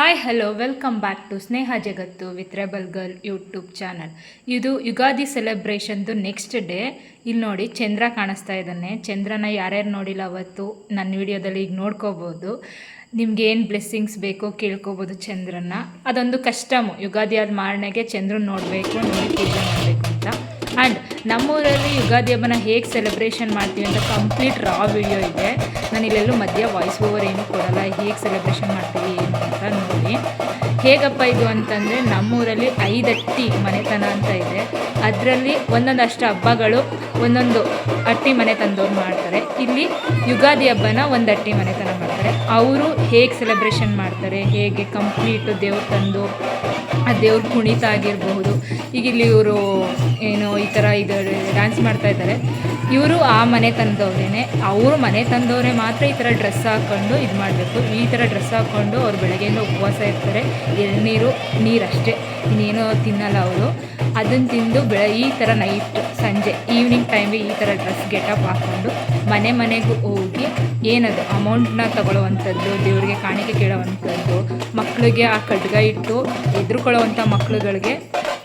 Hi hello welcome back to Sneha Jagattu with rebel girl YouTube channel. ಇದು Ugadi ಸೆಲೆಬ್ರೇಷನ್ದು next day. ಇಲ್ಲಿ ನೋಡಿ ಚಂದ್ರ ಕಾಣಿಸ್ತಾ ಇದ್ದಾನೆ. ಚಂದ್ರನ ಯಾರ್ಯಾರು ನೋಡಿಲ್ಲ ಅವತ್ತು ನನ್ನ ವಿಡಿಯೋದಲ್ಲಿ ಈಗ ನೋಡ್ಕೋಬೋದು. ನಿಮ್ಗೆ ಏನು ಬ್ಲೆಸ್ಸಿಂಗ್ಸ್ ಬೇಕೋ ಕೇಳ್ಕೊಬೋದು ಚಂದ್ರನ. ಅದೊಂದು ಕಸ್ಟಮು, ಯುಗಾದಿ ಆದ ಮಾರನೆಗೆ ಚಂದ್ರನ ನೋಡಬೇಕು, ನೋಡಿ ಪೂಜೆ ಮಾಡಬೇಕು ಅಂತ. ಆ್ಯಂಡ್ ನಮ್ಮೂರಲ್ಲಿ ಯುಗಾದಿ ಹಬ್ಬನ ಹೇಗೆ ಸೆಲೆಬ್ರೇಷನ್ ಮಾಡ್ತೀವಿ ಅಂತ ಕಂಪ್ಲೀಟ್ ರಾ ವಿಡಿಯೋ ಇದೆ. ನಾನು ಇಲ್ಲೆಲ್ಲೂ ಮಧ್ಯ ವಾಯ್ಸ್ ಓವರ್ ಏನೂ ಕೊಡಲ್ಲ. ಹೇಗೆ ಸೆಲೆಬ್ರೇಷನ್ ಮಾಡ್ತೀವಿ ಏನು ಅಂತ ನೋಡಿ. ಹೇಗಪ್ಪ ಇದು ಅಂತಂದರೆ, ನಮ್ಮೂರಲ್ಲಿ 5 ಅಟ್ಟಿ ಮನೆತನ ಅಂತ ಇದೆ. ಅದರಲ್ಲಿ ಒಂದೊಂದಷ್ಟು ಹಬ್ಬಗಳು ಒಂದೊಂದು ಅಟ್ಟಿ ಮನೆ ತಂದವ್ರು ಮಾಡ್ತಾರೆ. ಇಲ್ಲಿ ಯುಗಾದಿ ಹಬ್ಬನ ಒಂದು ಅಟ್ಟಿ ಮನೆತನ ಮಾಡ್ತಾರೆ. ಅವರು ಹೇಗೆ ಸೆಲೆಬ್ರೇಷನ್ ಮಾಡ್ತಾರೆ, ಹೇಗೆ ಕಂಪ್ಲೀಟು ದೇವ್ರು ತಂದು ಆ ದೇವ್ರ ಕುಣಿತ ಆಗಿರಬಹುದು. ಈಗ ಇಲ್ಲಿ ಇವರು ಏನು ಈ ಥರ ಇದು ಡ್ಯಾನ್ಸ್ ಮಾಡ್ತಾ ಇದ್ದಾರೆ, ಇವರು ಆ ಮನೆ ತಂದವರೇ. ಅವರು ಮನೆ ತಂದವರೇ ಮಾತ್ರ ಈ ಥರ ಡ್ರೆಸ್ ಹಾಕ್ಕೊಂಡು ಇದು ಮಾಡಬೇಕು. ಈ ಥರ ಡ್ರೆಸ್ ಹಾಕ್ಕೊಂಡು ಅವ್ರು ಬೆಳಗ್ಗೆಯಿಂದ ಉಪವಾಸ ಇರ್ತಾರೆ. ಎಳ್ನೀರು ನೀರಷ್ಟೇ, ಇನ್ನೇನೋ ತಿನ್ನಲ್ಲ ಅವರು. ಅದನ್ನು ತಿಂದು ಈ ಥರ ನೈಟ್ ಸಂಜೆ ಈವ್ನಿಂಗ್ ಟೈಮಿಗೆ ಈ ಥರ ಡ್ರೆಸ್ ಗೆಟಪ್ ಹಾಕ್ಕೊಂಡು ಮನೆ ಮನೆಗೂ ಹೋಗಿ ಏನದು ಅಮೌಂಟ್ನ ತಗೊಳ್ಳೋವಂಥದ್ದು, ದೇವರಿಗೆ ಕಾಣಿಕೆ ಕೇಳೋವಂಥದ್ದು, ಮಕ್ಕಳಿಗೆ ಆ ಖಡ್ಗ ಇಟ್ಟು ಎದುರುಕೊಳ್ಳೋವಂಥ ಮಕ್ಕಳುಗಳಿಗೆ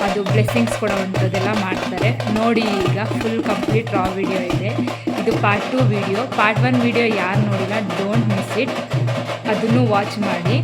ಅದು ಬ್ಲೆಸ್ಸಿಂಗ್ಸ್ ಕೊಡೋವಂಥದ್ದೆಲ್ಲ ಮಾಡ್ತಾರೆ. ನೋಡಿ, ಈಗ ಫುಲ್ ಕಂಪ್ಲೀಟ್ ರಾ ವಿಡಿಯೋ ಇದೆ. ಇದು ಪಾರ್ಟ್ 2 ವಿಡಿಯೋ. ಪಾರ್ಟ್ 1 ವಿಡಿಯೋ ಯಾರು ನೋಡಿಲ್ಲ, ಡೋಂಟ್ ಮಿಸ್ ಇಟ್, ಅದನ್ನು ವಾಚ್ ಮಾಡಿ.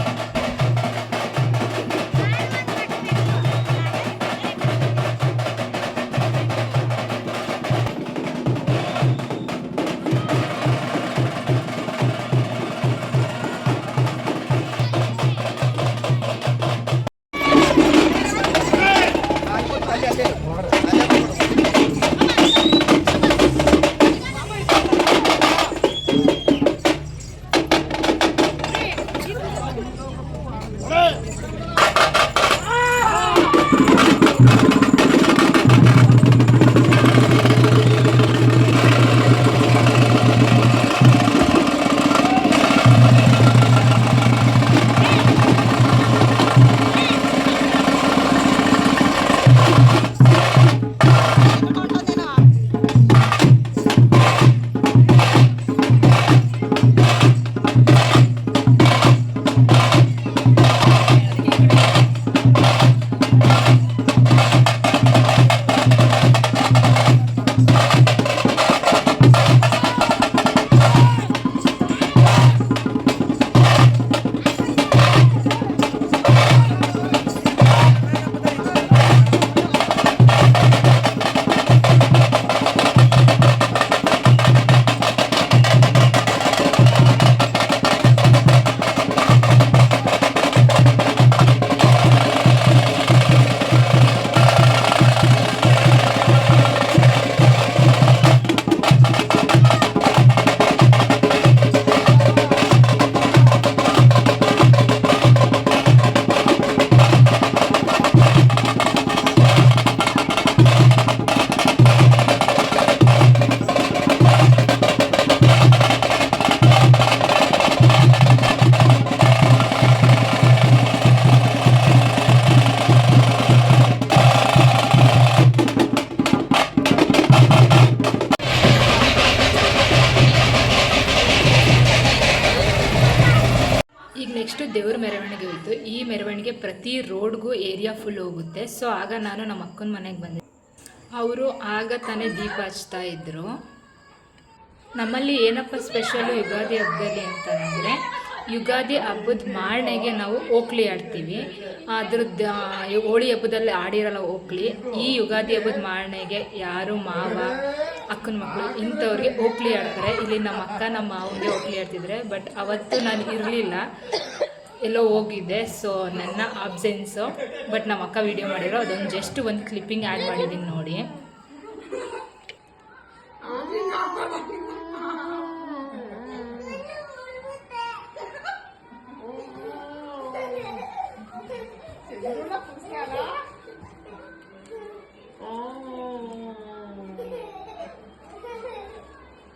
ನೆಕ್ಸ್ಟು ದೇವ್ರ ಮೆರವಣಿಗೆ ಹೋಯಿತು. ಈ ಮೆರವಣಿಗೆ ಪ್ರತಿ ರೋಡ್ಗೂ ಏರಿಯಾ ಫುಲ್ ಹೋಗುತ್ತೆ. ಸೊ ಆಗ ನಾನು ನಮ್ಮ ಅಕ್ಕನ ಮನೆಗೆ ಬಂದೆ. ಅವರು ಆಗ ತಾನೇ ದೀಪ ಹಚ್ತಾ ಇದ್ದರು. ನಮ್ಮಲ್ಲಿ ಏನಪ್ಪ ಸ್ಪೆಷಲು ಯುಗಾದಿ ಹಬ್ಬದಲ್ಲಿ ಅಂತಂದರೆ, ಯುಗಾದಿ ಹಬ್ಬದ ಮಾರನೆಗೆ ನಾವು ಓಕ್ಲಿ ಆಡ್ತೀವಿ. ಅದ್ರದ್ದು ಹೋಳಿ ಹಬ್ಬದಲ್ಲಿ ಆಡಿರಲ್ಲ ಓಕ್ಲಿ. ಈ ಯುಗಾದಿ ಹಬ್ಬದ ಮಾರನೆಗೆ ಯಾರು ಮಾವ, ಅಕ್ಕನ ಮಕ್ಕಳು ಇಂಥವ್ರಿಗೆ ಓಕ್ಲಿ ಆಡ್ತಾರೆ. ಇಲ್ಲಿ ನಮ್ಮ ಅಕ್ಕ ನಮ್ಮ ಮಾವನಿಗೆ ಓಕ್ಲಿ ಆಡ್ತಿದ್ರೆ, ಬಟ್ ಅವತ್ತು ನಾನು ಇರಲಿಲ್ಲ, ಎಲ್ಲೋ ಹೋಗಿದ್ದೆ. ಸೊ ನನ್ನ ಆಬ್ಸೆನ್ಸು. ಬಟ್ ನಮ್ಮ ಅಕ್ಕ ವಿಡಿಯೋ ಮಾಡಿರೋ ಅದೊಂದು ಜಸ್ಟ್ ಒಂದು ಕ್ಲಿಪ್ಪಿಂಗ್ ಆ್ಯಡ್ ಮಾಡಿದ್ದೀನಿ ನೋಡಿ.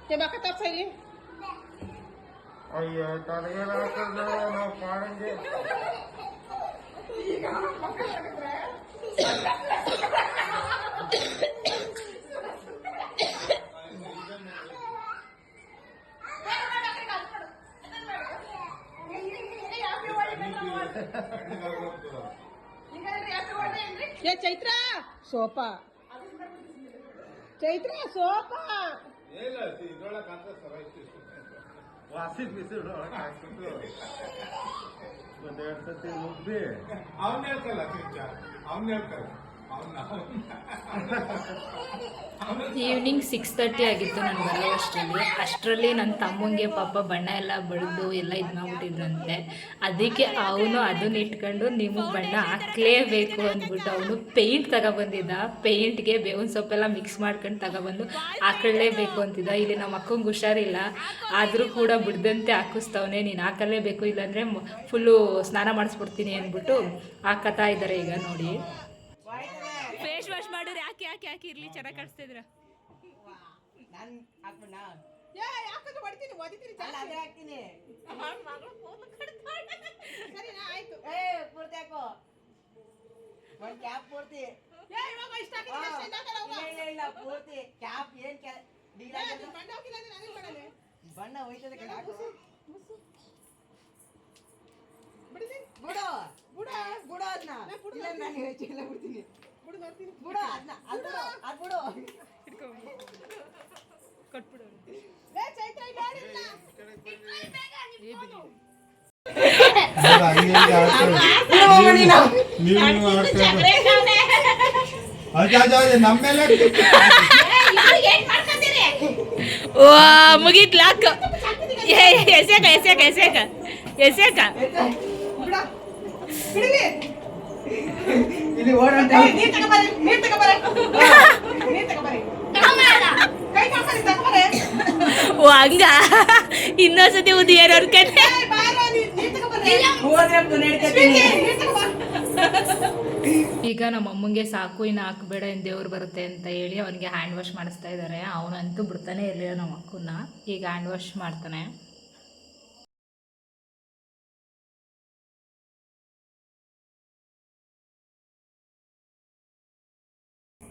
Coba ketok lagi. Oh iya, tarian aku mau parang deh. ಏ ಚೈತ್ರ ಸೋಪ ಚೈತ್ರ ಸೋಪ ವಾಸಿ ಬಿಸಿ ಒಂದೆರಡು ಸತಿ ರುಬ್ಬಿ ಅವನ್ ಹೇಳ್ತಲ್ಲ ಅವನ್ ಹೇಳ್ತಾರೆ ಈವ್ನಿಂಗ್ 6:30 ಆಗಿತ್ತು ನಾನು ಬರೋ ಅಷ್ಟರಲ್ಲಿ ನನ್ನ ತಮ್ಮಂಗೆ ಪಾಪ ಬಣ್ಣ ಎಲ್ಲ ಬಳಿದು ಎಲ್ಲ ಇದು ಮಾಡ್ಬಿಟ್ಟಿದ್ರಂತೆ. ಅದಕ್ಕೆ ಅವನು ಅದನ್ನ ಇಟ್ಕೊಂಡು ನಿಮಗೆ ಬಣ್ಣ ಹಾಕ್ಲೇಬೇಕು ಅಂದ್ಬಿಟ್ಟು ಅವನು ಪೇಂಟ್ ತಗೊಬಂದಿದ್ದ. ಪೇಂಟ್ಗೆ ಬೇವಿನ ಸೊಪ್ಪೆಲ್ಲ ಮಿಕ್ಸ್ ಮಾಡ್ಕೊಂಡು ತಗೊಬಂದು ಹಾಕೊಳ್ಳೇಬೇಕು ಅಂತಿದ್ದ. ಇಲ್ಲಿ ನಮ್ಮ ಅಕ್ಕಂಗೆ ಹುಷಾರಿಲ್ಲ, ಆದರೂ ಕೂಡ ಬಿಡ್ದಂತೆ ಹಾಕಿಸ್ತವನೆ, ನೀನು ಹಾಕಲೇಬೇಕು ಇಲ್ಲಾಂದರೆ ಫುಲ್ಲು ಸ್ನಾನ ಮಾಡಿಸ್ಬಿಡ್ತೀನಿ ಅಂದ್ಬಿಟ್ಟು ಹಾಕತ್ತಾ ಇದ್ದಾರೆ. ಈಗ ನೋಡಿ ಫೇಸ್ ವಾಶ್ ಮಾಡಿದ್ರೆ ಯಾಕೆ ಇರ್ಲಿ, ಚೆನ್ನಾಗಿ ಕಾಣಿಸ್ತಿದ್ರ. ಬಣ್ಣ ಹೋಯ್ತದೆ ಮುಗೀತ್ ಲಾಕ್. ಎಸೇಕ ಇಲ್ಲಿ ಓಡಾಟ ನೀರ್ ತಗೋಬಾರೆ ಓ ಹಂಗ ಇನ್ನೊಂದ್ಸತಿ ಉದಿಯರ್ ಕತೆ. ಈಗ ನಮ್ಮ ಅಮ್ಮಂಗೆ ಸಾಕು ಇನ್ನು ಹಾಕಬೇಡ ದೇವ್ರು ಬರುತ್ತೆ ಅಂತ ಹೇಳಿ ಅವನಿಗೆ ಹ್ಯಾಂಡ್ ವಾಶ್ ಮಾಡಿಸ್ತಾ ಇದ್ದಾರೆ. ಅವನಂತೂ ಬಿಡ್ತಾನೆ ಇರಲಿಲ್ಲ ನಮ್ಮ ಅಕ್ಕನ್ನ. ಈಗ ಹ್ಯಾಂಡ್ ವಾಶ್ ಮಾಡ್ತಾನೆ.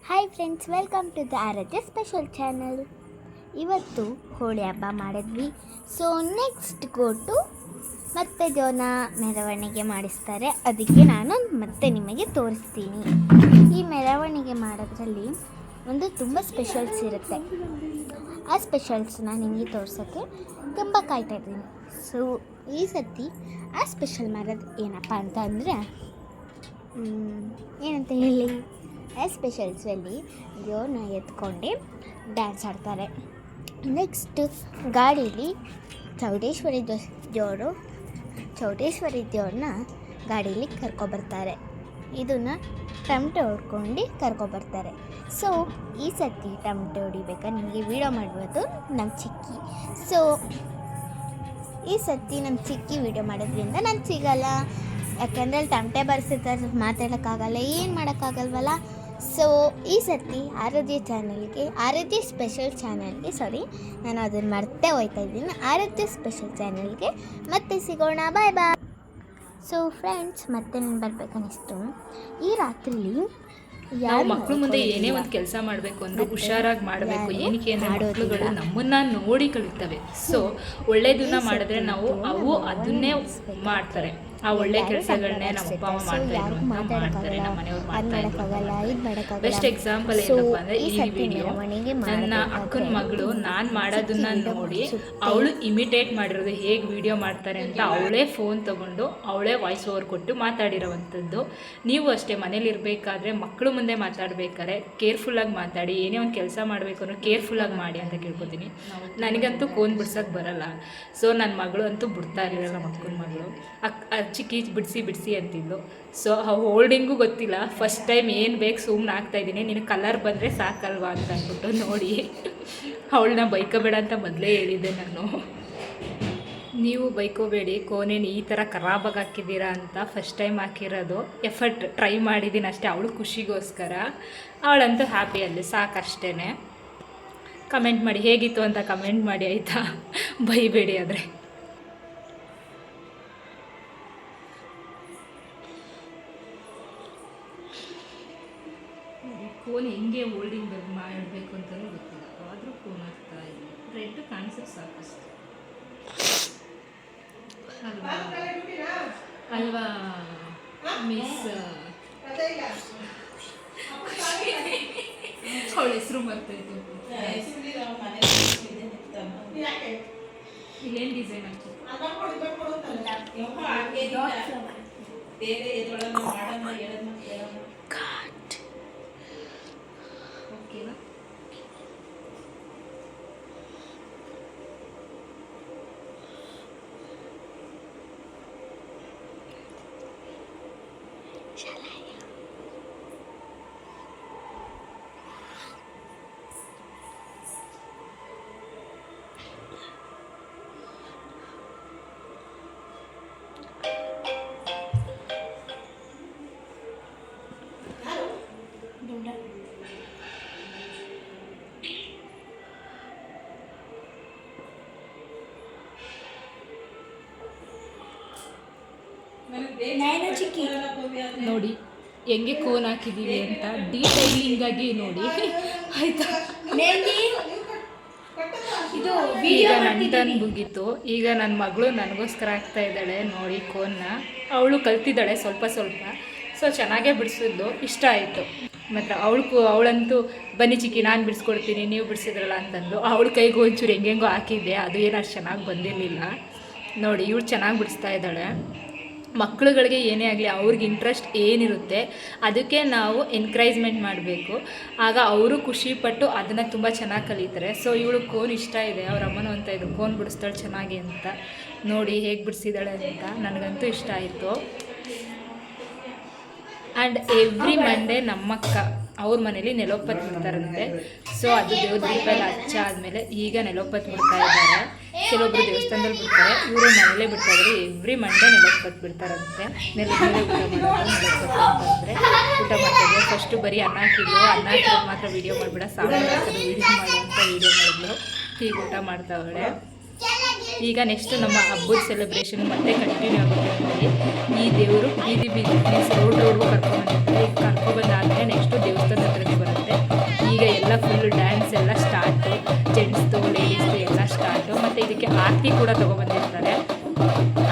Hi friends, welcome to the Aaradhya special channel. ಇವತ್ತು ಹೋಳಿ ಹಬ್ಬ ಮಾಡಿದ್ವಿ. ಸೊ ನೆಕ್ಸ್ಟ್ ಗೋಟು ಮತ್ತೆ ದೇವನ ಮೆರವಣಿಗೆ ಮಾಡಿಸ್ತಾರೆ. ಅದಕ್ಕೆ ನಾನು ಮತ್ತೆ ನಿಮಗೆ ತೋರಿಸ್ತೀನಿ. ಈ ಮೆರವಣಿಗೆ ಮಾಡೋದ್ರಲ್ಲಿ ಒಂದು ತುಂಬ ಸ್ಪೆಷಲ್ಸ್ ಇರುತ್ತೆ. ಆ ಸ್ಪೆಷಲ್ಸ್ನ ನಿಮಗೆ ತೋರ್ಸೋಕ್ಕೆ ತುಂಬ ಕಾಯ್ತಾ ಇದ್ದೀನಿ. ಸೊ ಈ ಸತಿ ಆ ಸ್ಪೆಷಲ್ ಮಾಡೋದು ಏನಪ್ಪ ಅಂತ ಅಂದರೆ ಏನಂತ ಹೇಳಿ, ಆ ಸ್ಪೆಷಲ್ಸಲ್ಲಿ ದೇವ್ರನ್ನ ಎತ್ಕೊಂಡು ಡ್ಯಾನ್ಸ್ ಆಡ್ತಾರೆ. ನೆಕ್ಸ್ಟ್ ಗಾಡೀಲಿ ಚೌಡೇಶ್ವರಿ ದೇವ್ರನ್ನ ಗಾಡೀಲಿ ಕರ್ಕೊಬರ್ತಾರೆ. ಇದನ್ನು ಟಮಟೆ ಹೊಡ್ಕೊಂಡು ಕರ್ಕೊಬರ್ತಾರೆ. ಸೊ ಈ ಸತಿ ಟಮಟೆ ಹೊಡಿಬೇಕಾದ್ರೆ ನಿಮಗೆ ವೀಡಿಯೋ ಮಾಡ್ಬೋದು ನಮ್ಮ ಚಿಕ್ಕಿ. ಸೊ ಈ ಸತಿ ನಮ್ಮ ಚಿಕ್ಕಿ ವೀಡಿಯೋ ಮಾಡೋದ್ರಿಂದ ನಾನು ಸಿಗಲ್ಲ, ಯಾಕೆಂದರೆ ಅಲ್ಲಿ ಟಮಟೆ ಬರ್ಸಿರ್ತಾರೆ, ಮಾತಾಡೋಕ್ಕಾಗಲ್ಲ, ಏನು ಮಾಡೋಕ್ಕಾಗಲ್ವಲ್ಲ. ಸೊ ಈ ಸತಿ ಆರಾಧ್ಯ ಸ್ಪೆಷಲ್ ಚಾನಲ್ಗೆ ನಾನು ಅದನ್ನು ಮರ್ತೇ ಹೋಗ್ತಾ ಇದ್ದೀನಿ. ಆರಾಧ್ಯ ಸ್ಪೆಷಲ್ ಚಾನಲ್ಗೆ ಮತ್ತೆ ಸಿಗೋಣ. ಬಾಯ್ ಬಾಯ್. ಸೊ ಫ್ರೆಂಡ್ಸ್, ಮತ್ತೆ ನಾನು ಬರ್ಬೇಕನ್ನಿಸ್ತು. ಈ ರಾತ್ರಿಲಿ ನಾವು ಮಕ್ಕಳು ಮುಂದೆ ಏನೇ ಒಂದು ಕೆಲಸ ಮಾಡಬೇಕು ಅಂದ್ರೆ ಹುಷಾರಾಗಿ ಮಾಡಬೇಕು. ಏನಕ್ಕೆ ಅಂದರೆ ಮಕ್ಕಳುಗಳು ನಮ್ಮನ್ನ ನೋಡಿ ಕಲಿತವೆ. ಸೊ ಒಳ್ಳೇದನ್ನ ಮಾಡಿದ್ರೆ ಅವು ಅದನ್ನೇ ಮಾಡ್ತಾರೆ. ಆ ಒಳ್ಳೆ ಕೆಲಸಗಳನ್ನೇ ನಮ್ಮ ಅಪ್ಪ ಅಮ್ಮ ಮಾಡ್ತಾರೆ, ನಮ್ಮ ಮನೆಯವ್ರು ಮಾಡ್ತಾ ಇದ್ರು. ಬೆಸ್ಟ್ ಎಕ್ಸಾಂಪಲ್ ಏನಪ್ಪ ಅಂದರೆ ಈ ವಿಡಿಯೋ. ನನ್ನ ಅಕ್ಕನ ಮಗಳು ನಾನು ಮಾಡೋದನ್ನ ನೋಡಿ ಅವಳು ಇಮಿಟೇಟ್ ಮಾಡಿರೋದು, ಹೇಗೆ ವಿಡಿಯೋ ಮಾಡ್ತಾರೆ ಅಂತ ಅವಳೇ ಫೋನ್ ತೊಗೊಂಡು ಅವಳೇ ವಾಯ್ಸ್ ಓವರ್ ಕೊಟ್ಟು ಮಾತಾಡಿರೋವಂಥದ್ದು. ನೀವು ಅಷ್ಟೇ ಮನೇಲಿ ಇರಬೇಕಾದ್ರೆ ಮಕ್ಕಳು ಮುಂದೆ ಮಾತಾಡಬೇಕಾದ್ರೆ ಕೇರ್ಫುಲ್ಲಾಗಿ ಮಾತಾಡಿ. ಏನೇ ಒಂದು ಕೆಲಸ ಮಾಡಬೇಕು ಅನ್ನೋ ಕೇರ್ಫುಲ್ಲಾಗಿ ಮಾಡಿ ಅಂತ ಕೇಳ್ಕೊತೀನಿ. ನನಗಂತೂ ಕೋನ್ ಬಿಡ್ಸೋಕ್ಕೆ ಬರಲ್ಲ. ಸೊ ನನ್ನ ಮಗಳು ಅಂತೂ ಬಿಡ್ತಾ ಇರಲಿಲ್ಲ. ನಮ್ಮ ಅಕ್ಕನ ಮಗಳು ಚಿಕ್ಕಿ ಬಿಡಿಸಿ ಅಂತಿದ್ಲು. ಸೊ ಆ ಹೋಲ್ಡಿಂಗೂ ಗೊತ್ತಿಲ್ಲ. ಫಸ್ಟ್ ಟೈಮ್ ಏನು ಬೇಕು ಸುಮ್ಮನೆ ಆಗ್ತಾಯಿದ್ದೀನಿ, ನಿನ್ನ ಕಲರ್ ಬಂದರೆ ಸಾಕಲ್ವಾ ಅಂತ ಅಂದ್ಬಿಟ್ಟು ನೋಡಿ ಅವಳನ್ನ ಬೈಕೋಬೇಡ ಅಂತ ಮೊದಲೇ ಹೇಳಿದ್ದೆ ನಾನು. ನೀವು ಬೈಕೋಬೇಡಿ, ಕೋನೇನು ಈ ಥರ ಖರಾಬಾಗಿ ಹಾಕಿದ್ದೀರಾ ಅಂತ. ಫಸ್ಟ್ ಟೈಮ್ ಹಾಕಿರೋದು, ಎಫರ್ಟ್ ಟ್ರೈ ಮಾಡಿದ್ದೀನಿ ಅಷ್ಟೇ, ಅವಳು ಖುಷಿಗೋಸ್ಕರ. ಅವಳಂತೂ ಹ್ಯಾಪಿಯಲ್ಲಿ ಸಾಕಷ್ಟೇ. ಕಮೆಂಟ್ ಮಾಡಿ ಹೇಗಿತ್ತು ಅಂತ ಕಮೆಂಟ್ ಮಾಡಿ ಆಯಿತಾ, ಬೈಬೇಡಿ. ಆದರೆ ಫೋನ್ ಹೆಂಗೆ ಹೋಲ್ಡಿಂಗ್ ಮಾಡಬೇಕು ಅಂತಲೂ ಗೊತ್ತಿಲ್ಲ. ಆದರೂ ಫೋನ್ ಆಗ್ತಾ ಇಲ್ಲ. ರೆಡ್ ಕಾಣಿಸೋದು ಸಾಕಷ್ಟು ಅಲ್ವಾ. ಅಲ್ವಾ ಮಿಸ್ ಅವಳ ಹೆಸರು ಮರ್ತೈತು. ಇಲ್ಲೇನು ಡಿಸೈನ್ ಹಾಕಿ ಓಕೆನಾ? ನೋಡಿ ಹೆಂಗೆ ಕೋನ್ ಹಾಕಿದ್ದೀವಿ ಅಂತ ಡೀಟೈಲಿಂಗ್ ಆಗಿ ನೋಡಿ ಆಯ್ತಾ. ಈಗ ನನ್ನ ಟರ್ನ್ ಮುಗೀತು. ಈಗ ನನ್ನ ಮಗಳು ನನಗೋಸ್ಕರ ಆಗ್ತಾ ಇದ್ದಾಳೆ ನೋಡಿ ಕೋನ್ನ. ಅವಳು ಕಲ್ತಿದ್ದಾಳೆ ಸ್ವಲ್ಪ ಸ್ವಲ್ಪ, ಸೊ ಚೆನ್ನಾಗೇ ಬಿಡಿಸಿದ್ದು, ಇಷ್ಟ ಆಯಿತು. ಮತ್ತು ಅವಳಂತೂ ಬನ್ನಿ ಚಿಕ್ಕಿ ನಾನು ಬಿಡಿಸ್ಕೊಡ್ತೀನಿ ನೀವು ಬಿಡಿಸಿದ್ರಲ್ಲ ಅಂತಂದು ಅವಳ ಕೈಗೂ ಒಂಚೂರು ಹೆಂಗೆಂಗೋ ಹಾಕಿದ್ದೆ, ಅದು ಏನು ಅಷ್ಟು ಚೆನ್ನಾಗಿ ಬಂದಿರಲಿಲ್ಲ ನೋಡಿ. ಇವಳು ಚೆನ್ನಾಗಿ ಬಿಡಿಸ್ತಾ ಇದ್ದಾಳೆ. ಮಕ್ಕಳುಗಳಿಗೆ ಏನೇ ಆಗಲಿ ಅವ್ರಿಗೆ ಇಂಟ್ರೆಸ್ಟ್ ಏನಿರುತ್ತೆ ಅದಕ್ಕೆ ನಾವು ಎನ್ಕರೇಜ್ಮೆಂಟ್ ಮಾಡಬೇಕು, ಆಗ ಅವರು ಖುಷಿಪಟ್ಟು ಅದನ್ನು ತುಂಬ ಚೆನ್ನಾಗಿ ಕಲಿತಾರೆ. ಸೊ ಇವಳು ಕೋನ್ ಇಷ್ಟ ಇದೆ, ಅವ್ರ ಅಮ್ಮನೂ ಅಂತ ಇದ್ರು ಕೋನ್ ಬಿಡಿಸ್ತಾಳೆ ಚೆನ್ನಾಗಿ ಅಂತ. ನೋಡಿ ಹೇಗೆ ಬಿಡಿಸಿದ್ದಾಳೆ ಅಂತ, ನನಗಂತೂ ಇಷ್ಟ ಆಯಿತು. ಆ್ಯಂಡ್ ಎವ್ರಿ ಮಂಡೇ ನಮ್ಮಕ್ಕ ಅವ್ರ ಮನೇಲಿ ನೆಲೋಪತ್ ಬಿಡ್ತಾರಂತೆ. ಸೊ ಅದು ದೇವ್ರ ದೀಪ ಎಲ್ಲ ಹಚ್ಚಾದ್ಮೇಲೆ ಈಗ ನೆಲೋಪತ್ ಬಿಡ್ತಾ ಇದ್ದಾರೆ. ಕೆಲವೊಬ್ರು ದೇವಸ್ಥಾನದಲ್ಲಿ ಬಿಡ್ತಾರೆ, ಇವರು ಮನೇಲೇ ಬಿಡ್ತಾ ಇದ್ದಾರೆ. ಎವ್ರಿ ಮಂಡೇ ನೆಲೋಪತ್ ಬಿಡ್ತಾರಂತೆ. ನೆಲದ ಮೇಲೆ ಊಟ ಮಾಡೋದು ನೆಲೋಪತ್ ಅಂತಂದರೆ ಊಟ ಮಾಡ್ತಾರೆ. ಫಸ್ಟು ಬರೀ ಅನ್ನ ಹಾಕಿದ್ರು, ಅನ್ನ ಹಾಕಿರೋದು ಮಾತ್ರ ವೀಡಿಯೋ ಮಾಡಿಬಿಡ, ಸಾಂಬಾರು ಹಾಕೋದು ವೀಡಿಯೋ ಮಾಡು ಅಂತ ವೀಡಿಯೋ ಮಾಡಿದ್ರು. ಹೀಗೆ ಊಟ ಮಾಡ್ತಾವಳೆ. ಈಗ ನೆಕ್ಸ್ಟು ನಮ್ಮ ಹಬ್ಬದ ಸೆಲೆಬ್ರೇಷನ್ ಮತ್ತೆ ಕಂಟಿನ್ಯೂ ಆಗುತ್ತೆ ನೋಡಿ. ಈ ದೇವರು ಬೀದಿ ಬೀದಿ ರೋಡ್ವರೆಗೂ ಕರ್ಕೊಂಡ್ಬಂದಿರ್ತಾರೆ. ಈಗ ಕರ್ಕೊಬಂದಾದಮೇಲೆ ನೆಕ್ಸ್ಟು ದೇವಸ್ಥಾನ ಹತ್ರಕ್ಕೆ ಬರುತ್ತೆ. ಈಗ ಎಲ್ಲ ಫುಲ್ಲು ಡ್ಯಾನ್ಸ್ ಎಲ್ಲ ಸ್ಟಾರ್ಟು, ಜೆಂಟ್ಸ್ದು ಲೇಡೀಸ್ದು ಎಲ್ಲ ಸ್ಟಾರ್ಟು. ಮತ್ತು ಇದಕ್ಕೆ ಆರತಿ ಕೂಡ ತೊಗೊಬಂದಿರ್ತಾರೆ,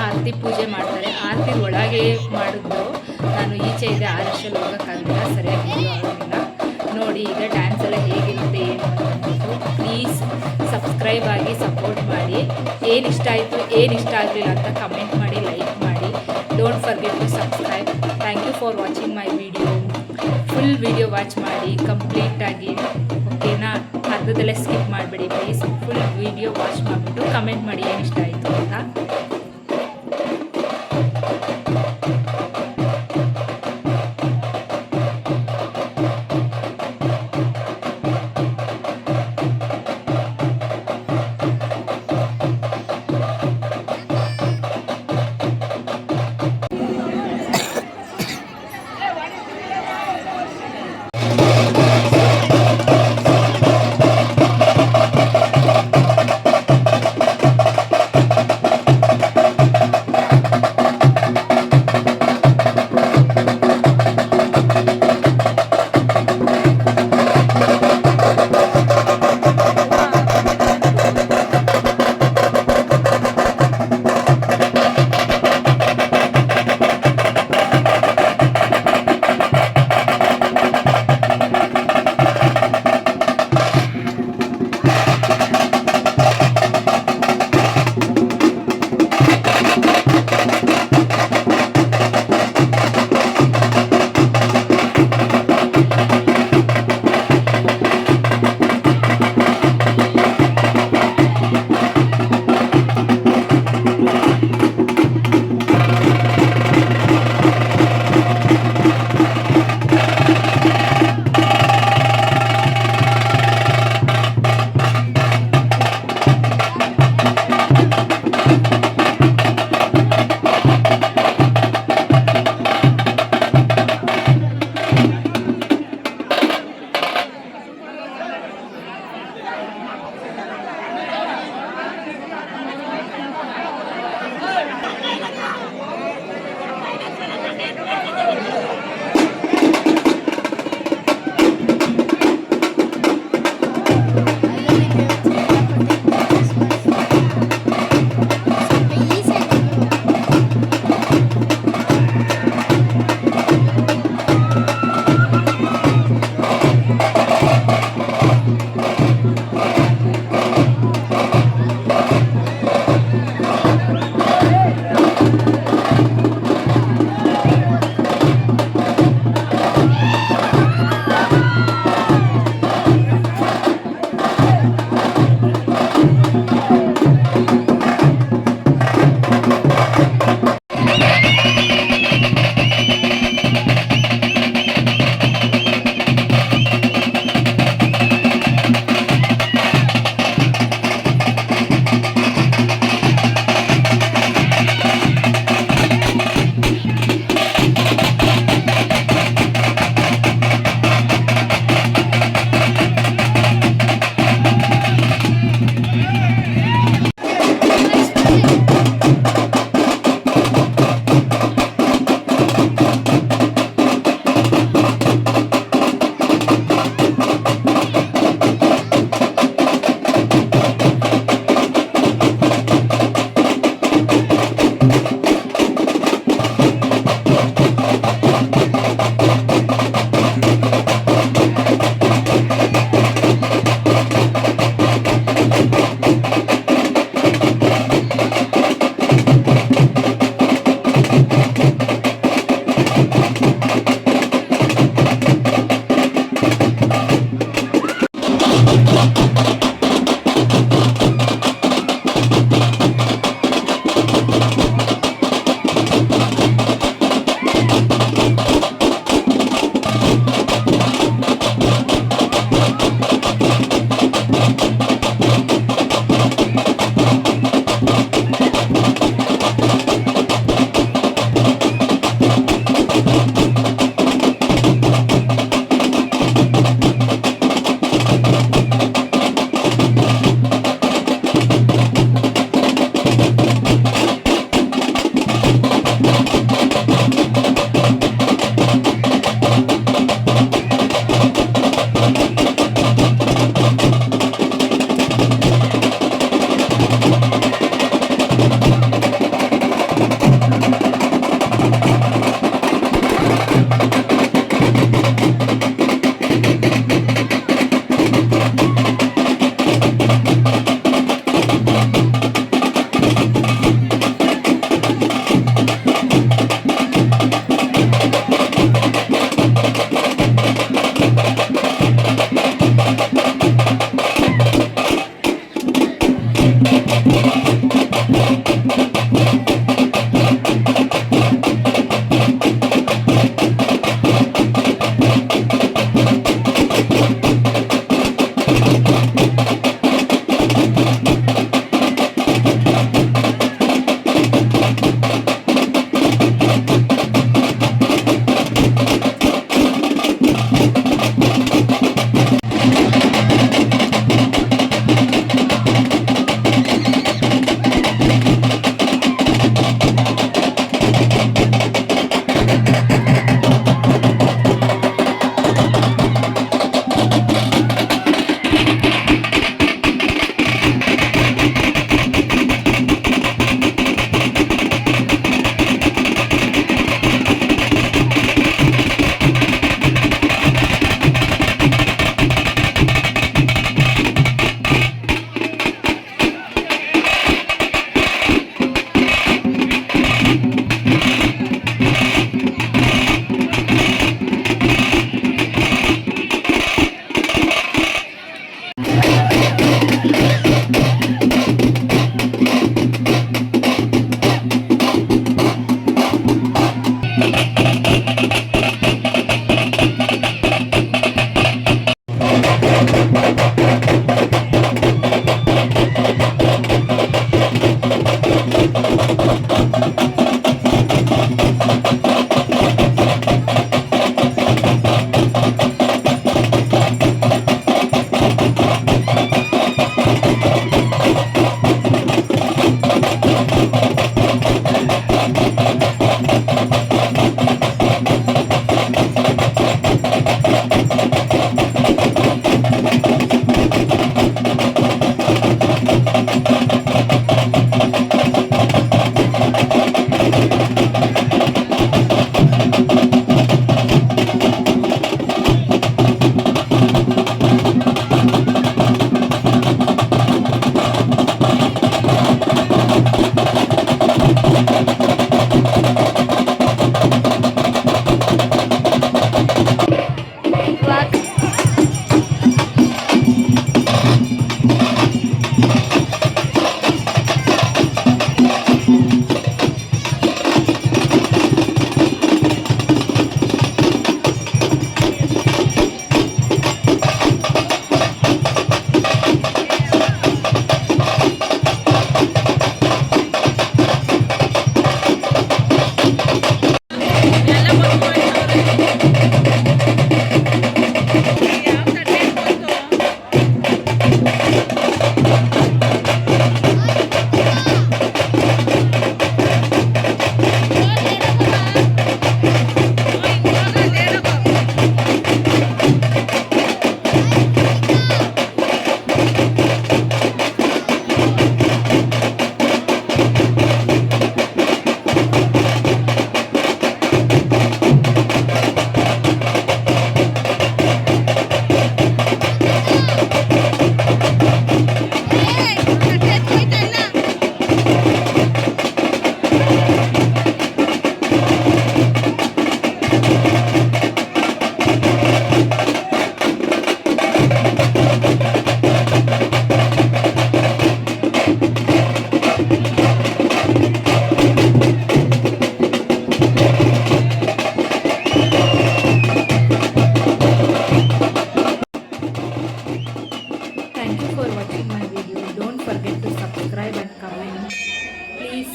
ಆರತಿ ಪೂಜೆ ಮಾಡ್ತಾರೆ. ಆರತಿ ಒಳಗೆ ಮಾಡಿದ್ರು, ನಾನು ಈಚೆ ಇದೆ ಆರಶಲ್ಲಿ ಹೋಗೋಕ್ಕಾಗಲಿಲ್ಲ, ಸರಿಯಾಗಿ ಆಗೋದಿಲ್ಲ ನೋಡಿ. ಈಗ ಡ್ಯಾನ್ಸ್ ಎಲ್ಲ ಹೇಗಿರುತ್ತೆ ಏನು ಅಂದ್ಬಿಟ್ಟು ಪ್ಲೀಸ್ ಸಬ್ಸ್ಕ್ರೈಬ್ ಆಗಿ ಸಪೋರ್ಟ್ ಮಾಡಿ. ಏನು ಇಷ್ಟ ಆಯಿತು ಏನು ಇಷ್ಟ ಆಗಲಿಲ್ಲ ಅಂತ ಕಮೆಂಟ್ ಮಾಡಿ, ಲೈಕ್ ಮಾಡಿ. Don't forget to subscribe. Thank you for watching my video. Full video watch ಮಾಡಿ ಕಂಪ್ಲೀಟಾಗಿ, ಓಕೆನಾ? ಅರ್ಧದಲ್ಲೇ ಸ್ಕಿಪ್ ಮಾಡಬೇಡಿ ಪ್ಲೀಸ್. ಫುಲ್ ವಿಡಿಯೋ ವಾಚ್ ಮಾಡಿಬಿಟ್ಟು ಕಮೆಂಟ್ ಮಾಡಿ ಏನು ಇಷ್ಟ ಆಯಿತು ಅಂತ.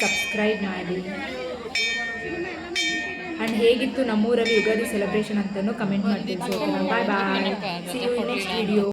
ಸಬ್ಸ್ಕ್ರೈಬ್ ಮಾಡಿ. ಆ್ಯಂಡ್ ಹೇಗಿತ್ತು ನಮ್ಮೂರಲ್ಲಿ ಯುಗಾದಿ ಸೆಲೆಬ್ರೇಷನ್ ಅಂತಲೂ ಕಮೆಂಟ್ ಮಾಡಿ ತಿಳಿಸಿ. ಬಾಯ್ ಬಾಯ್, ಸಿ ಯು ನೆಕ್ಸ್ಟ್ ವಿಡಿಯೋ.